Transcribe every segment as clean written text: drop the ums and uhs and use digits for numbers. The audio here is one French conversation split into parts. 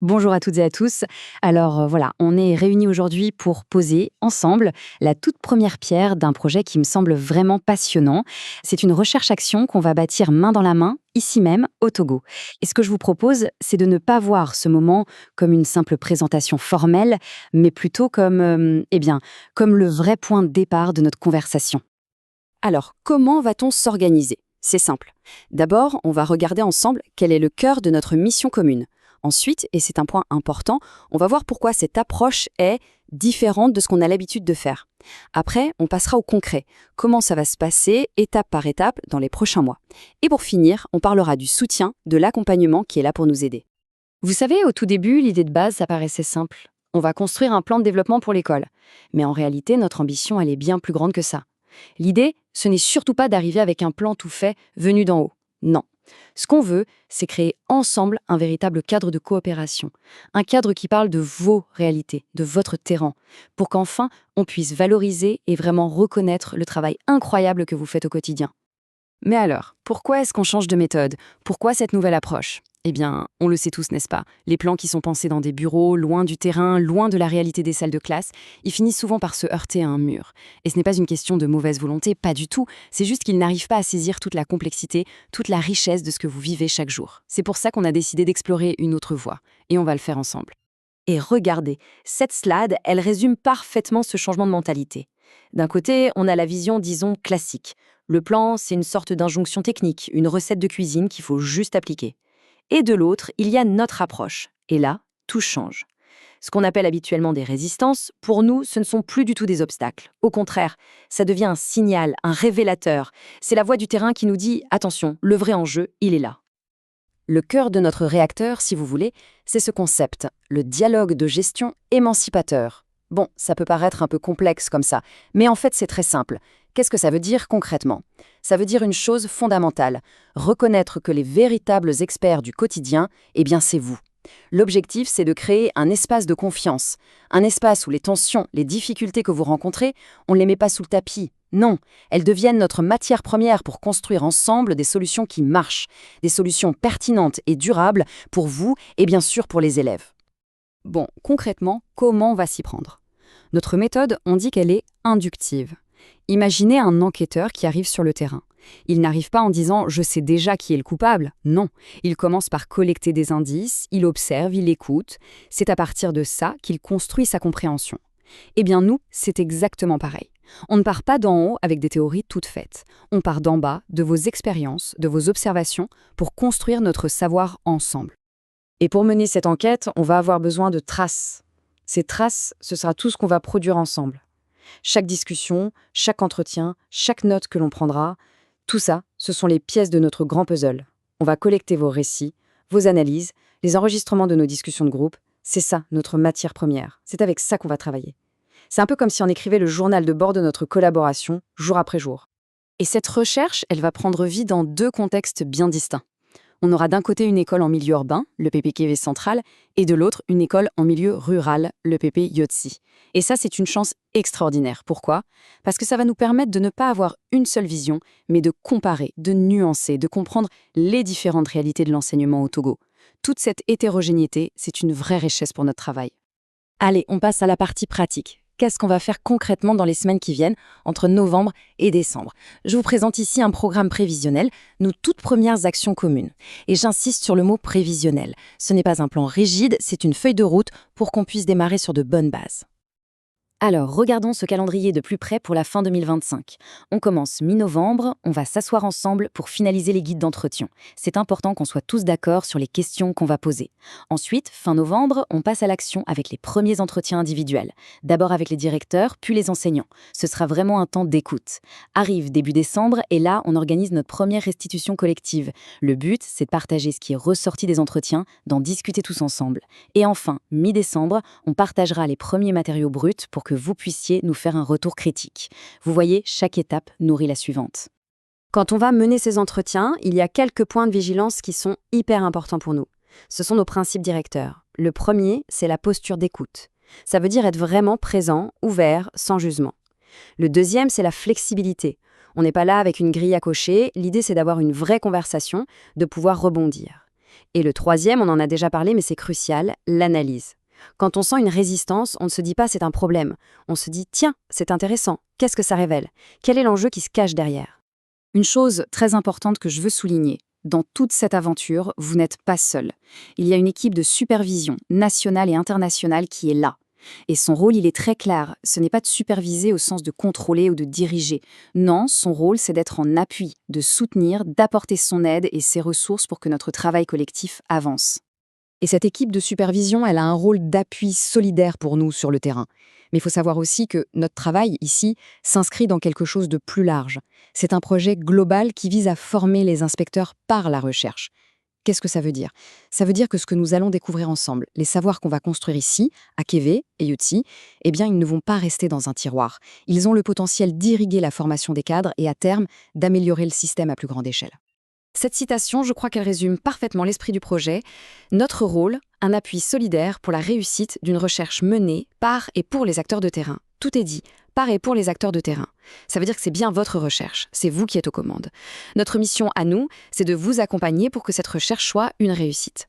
Bonjour à toutes et à tous. Alors voilà, on est réunis aujourd'hui pour poser ensemble la toute première pierre d'un projet qui me semble vraiment passionnant. C'est une recherche-action qu'on va bâtir main dans la main, ici même, au Togo. Et ce que je vous propose, c'est de ne pas voir ce moment comme une simple présentation formelle, mais plutôt comme, comme le vrai point de départ de notre conversation. Alors, comment va-t-on s'organiser? C'est simple. D'abord, on va regarder ensemble quel est le cœur de notre mission commune. Ensuite, et c'est un point important, on va voir pourquoi cette approche est différente de ce qu'on a l'habitude de faire. Après, on passera au concret. Comment ça va se passer, étape par étape, dans les prochains mois. Et pour finir, on parlera du soutien, de l'accompagnement qui est là pour nous aider. Vous savez, au tout début, l'idée de base, ça paraissait simple. On va construire un plan de développement pour l'école. Mais en réalité, notre ambition, elle est bien plus grande que ça. L'idée, ce n'est surtout pas d'arriver avec un plan tout fait, venu d'en haut. Non. Ce qu'on veut, c'est créer ensemble un véritable cadre de coopération. Un cadre qui parle de vos réalités, de votre terrain, pour qu'enfin, on puisse valoriser et vraiment reconnaître le travail incroyable que vous faites au quotidien. Mais alors, pourquoi est-ce qu'on change de méthode? Pourquoi cette nouvelle approche? Eh bien, on le sait tous, n'est-ce pas? Les plans qui sont pensés dans des bureaux, loin du terrain, loin de la réalité des salles de classe, ils finissent souvent par se heurter à un mur. Et ce n'est pas une question de mauvaise volonté, pas du tout. C'est juste qu'ils n'arrivent pas à saisir toute la complexité, toute la richesse de ce que vous vivez chaque jour. C'est pour ça qu'on a décidé d'explorer une autre voie. Et on va le faire ensemble. Et regardez, cette slide, elle résume parfaitement ce changement de mentalité. D'un côté, on a la vision, disons, classique. Le plan, c'est une sorte d'injonction technique, une recette de cuisine qu'il faut juste appliquer. Et de l'autre, il y a notre approche. Et là, tout change. Ce qu'on appelle habituellement des résistances, pour nous, ce ne sont plus du tout des obstacles. Au contraire, ça devient un signal, un révélateur. C'est la voix du terrain qui nous dit « Attention, le vrai enjeu, il est là ». Le cœur de notre réacteur, si vous voulez, c'est ce concept, le dialogue de gestion émancipateur. Bon, ça peut paraître un peu complexe comme ça, mais en fait c'est très simple. Qu'est-ce que ça veut dire concrètement? Ça veut dire une chose fondamentale, reconnaître que les véritables experts du quotidien, eh bien c'est vous. L'objectif, c'est de créer un espace de confiance, un espace où les tensions, les difficultés que vous rencontrez, on ne les met pas sous le tapis. Non, elles deviennent notre matière première pour construire ensemble des solutions qui marchent, des solutions pertinentes et durables pour vous et bien sûr pour les élèves. Bon, concrètement, comment on va s'y prendre? Notre méthode, on dit qu'elle est inductive. Imaginez un enquêteur qui arrive sur le terrain. Il n'arrive pas en disant « je sais déjà qui est le coupable ». Non, il commence par collecter des indices, il observe, il écoute. C'est à partir de ça qu'il construit sa compréhension. Eh bien nous, c'est exactement pareil. On ne part pas d'en haut avec des théories toutes faites. On part d'en bas, de vos expériences, de vos observations, pour construire notre savoir ensemble. Et pour mener cette enquête, on va avoir besoin de traces. Ces traces, ce sera tout ce qu'on va produire ensemble. Chaque discussion, chaque entretien, chaque note que l'on prendra, tout ça, ce sont les pièces de notre grand puzzle. On va collecter vos récits, vos analyses, les enregistrements de nos discussions de groupe. C'est ça, notre matière première. C'est avec ça qu'on va travailler. C'est un peu comme si on écrivait le journal de bord de notre collaboration, jour après jour. Et cette recherche, elle va prendre vie dans deux contextes bien distincts. On aura d'un côté une école en milieu urbain, le PP Kévé Central, et de l'autre une école en milieu rural, le PP Yotsi. Et ça, c'est une chance extraordinaire. Pourquoi? Parce que ça va nous permettre de ne pas avoir une seule vision, mais de comparer, de nuancer, de comprendre les différentes réalités de l'enseignement au Togo. Toute cette hétérogénéité, c'est une vraie richesse pour notre travail. Allez, on passe à la partie pratique. Qu'est-ce qu'on va faire concrètement dans les semaines qui viennent, entre novembre et décembre? Je vous présente ici un programme prévisionnel, nos toutes premières actions communes. Et j'insiste sur le mot prévisionnel. Ce n'est pas un plan rigide, c'est une feuille de route pour qu'on puisse démarrer sur de bonnes bases. Alors, regardons ce calendrier de plus près pour la fin 2025. On commence mi-novembre, on va s'asseoir ensemble pour finaliser les guides d'entretien. C'est important qu'on soit tous d'accord sur les questions qu'on va poser. Ensuite, fin novembre, on passe à l'action avec les premiers entretiens individuels. D'abord avec les directeurs, puis les enseignants. Ce sera vraiment un temps d'écoute. Arrive début décembre et là, on organise notre première restitution collective. Le but, c'est de partager ce qui est ressorti des entretiens, d'en discuter tous ensemble. Et enfin, mi-décembre, on partagera les premiers matériaux bruts pour que vous puissiez nous faire un retour critique. Vous voyez, chaque étape nourrit la suivante. Quand on va mener ces entretiens, il y a quelques points de vigilance qui sont hyper importants pour nous. Ce sont nos principes directeurs. Le premier, c'est la posture d'écoute. Ça veut dire être vraiment présent, ouvert, sans jugement. Le deuxième, c'est la flexibilité. On n'est pas là avec une grille à cocher, l'idée c'est d'avoir une vraie conversation, de pouvoir rebondir. Et le troisième, on en a déjà parlé, mais c'est crucial, l'analyse. Quand on sent une résistance, on ne se dit pas c'est un problème. On se dit tiens, c'est intéressant. Qu'est-ce que ça révèle? Quel est l'enjeu qui se cache derrière? Une chose très importante que je veux souligner, dans toute cette aventure, vous n'êtes pas seul. Il y a une équipe de supervision nationale et internationale qui est là. Et son rôle, il est très clair. Ce n'est pas de superviser au sens de contrôler ou de diriger. Non, son rôle, c'est d'être en appui, de soutenir, d'apporter son aide et ses ressources pour que notre travail collectif avance. Et cette équipe de supervision, elle a un rôle d'appui solidaire pour nous sur le terrain. Mais il faut savoir aussi que notre travail, ici, s'inscrit dans quelque chose de plus large. C'est un projet global qui vise à former les inspecteurs par la recherche. Qu'est-ce que ça veut dire? Ça veut dire que ce que nous allons découvrir ensemble, les savoirs qu'on va construire ici, à Keve et Yotsi, eh bien, ils ne vont pas rester dans un tiroir. Ils ont le potentiel d'irriguer la formation des cadres et, à terme, d'améliorer le système à plus grande échelle. Cette citation, je crois qu'elle résume parfaitement l'esprit du projet. Notre rôle, un appui solidaire pour la réussite d'une recherche menée par et pour les acteurs de terrain. Tout est dit, par et pour les acteurs de terrain. Ça veut dire que c'est bien votre recherche, c'est vous qui êtes aux commandes. Notre mission à nous, c'est de vous accompagner pour que cette recherche soit une réussite.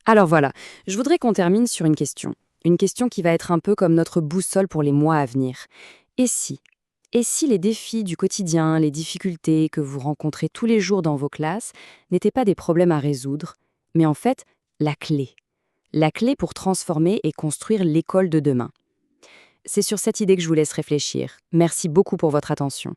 Alors voilà, je voudrais qu'on termine sur une question. Une question qui va être un peu comme notre boussole pour les mois à venir. Et si? Et si les défis du quotidien, les difficultés que vous rencontrez tous les jours dans vos classes n'étaient pas des problèmes à résoudre, mais en fait la clé? La clé pour transformer et construire l'école de demain. C'est sur cette idée que je vous laisse réfléchir. Merci beaucoup pour votre attention.